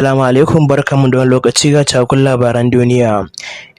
Assalamu alaikum, barkanmu da wani lokaci ga cikakkun labaran duniya.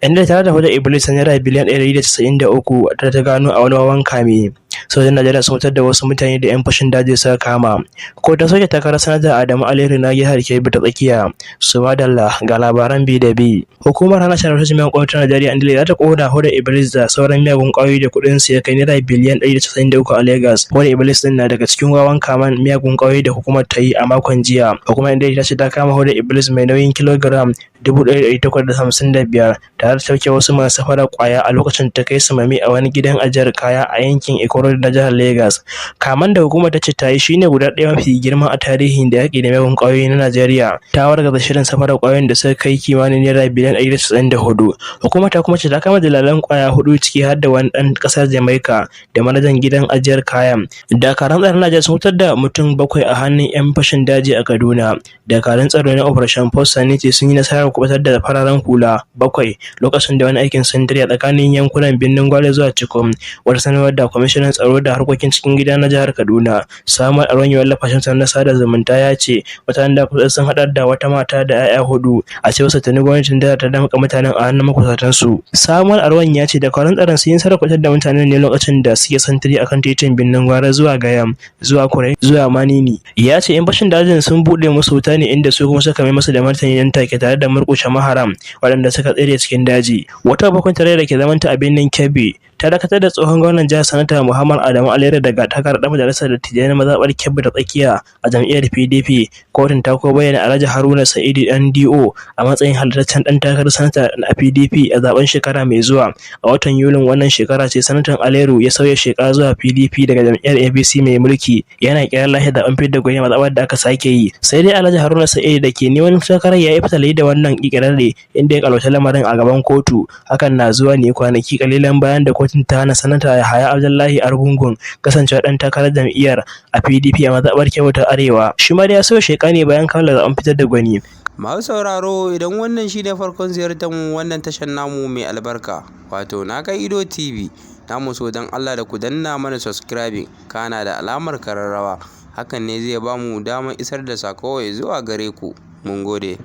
Inda tare da Iblis ta naira biliyan 193 da ta gano a wani wawan kame. Sojojin Najeriya sun fitar da wasu mutane da 'yan fashin daji suka kama. Ko ta soke takarar sanata Adamu Aliyu na jihar Kebbi ta tsakiya. Subhanallah, ga labaran bi da bi. Hukumar hana shan rashin miyagun ƙwayoyi ta Najeriya NDLEA za ta ƙona Huda Iblis da sauran miyagun ƙwayoyi da kuɗin su ya kai naira biliyan 193 a Lagos. Huda Iblis din na daga cikin wawan kaman miyagun ƙwayoyi da hukumar ta yi a makon jiya. Hukumar NDLEA ta ce ta kama Huda Iblis mai nauyin kilogiram 1,855 tare da sauke wasu masu safarar ƙwaya a lokacin ta kai samami a wani gidan ajiyar kaya a yankin Ikorodu na jihar Lagos. Kaman da hukumar ta ce ta yi shine guda ɗaya mafi girma a tarihin da yaƙi da miyagun ƙwayoyi na Najeriya. Ta wargaza shirin safarar ƙwayoyin da suka kai kimanin naira biliyan 194. Hukumar ta kuma ce ta kama dalalan ƙwaya 4 ciki har da wani ɗan ƙasar Jamaica da manajan gidan ajiyar kayan. Dakarun tsaron Najeriya sun fitar da mutum 7 a hannun 'yan fashin daji a Kaduna. Dakarun tsaro na Operation Post Sanity sun yi nasarar kubutar da fararen hula 7 lokacin da wani aikin sintiri a tsakanin yankunan Birnin Gwale zuwa Chikom. Wata sanarwar da kwamishinan tsaro da harkokin cikin gida na jihar Kaduna Samuel Aron ya wallafa shafin na sada zumunta ya ce mutanen da kusa sun haɗar da wata mata da 'ya'ya 4 a cewar sa tuni gwamnatin da ta damƙa mutanen a hannun makusatan su. Samuel Aron ya ce dakarun tsaron sun yi nasarar kubutar da mutanen ne lokacin da suke sintiri akan titin Birnin Gwale zuwa Gayam zuwa Kurai zuwa Manini. Ya ce 'yan fashin dajin sun buɗe musu wuta ne inda su kuma suka mai masa da martani nan take tare da murƙushe maharam waɗanda suka tsere cikin daji. Wata babbar tare da ke zamanta a birnin Kebbi ta dakatar da tsohon gwamnan jihar Sanata Muhammad Adamu Aliyu daga takarar ɗan majalisar dattijai na mazaɓar Kebbi ta tsakiya a jam'iyyar PDP. Kotun ta ko bayyana Alhaji Haruna Sa'idu NDO a matsayin halittaccen ɗan takarar sanata a PDP a zaben shekara mai zuwa. A watan Yulin wannan shekara ce sanatan Aliyu ya sauya shekara zuwa PDP daga jam'iyyar APC mai mulki, yana kiran lahi zaben fidda gwani mazaɓar da aka sake yi. Sai dai Alhaji Haruna Sa'idu da ke neman takarar ya yi fitali da wannan ikirari inda ya kalwata lamarin a gaban kotu. Hakan na zuwa ne kwanaki kalilan bayan da kotun ta hana sanata Yahaya Abdullahi Argungun kasancewa dan takarar jam'iyyar a PDP a mazaɓar Kebbi ta Arewa. Shi ma ya so sheka ne bayan kammala zaben fitar da gwani. Masu sauraro, idan wannan shi ne farkon ziyartar mu wannan tashar namu mai albarka wato na kai Ido TV, namu so dan Allah da ku danna mana subscribing kana da alamar kararrawa, hakan ne zai ba mu damar isar da sako zuwa gare ku. Mun gode.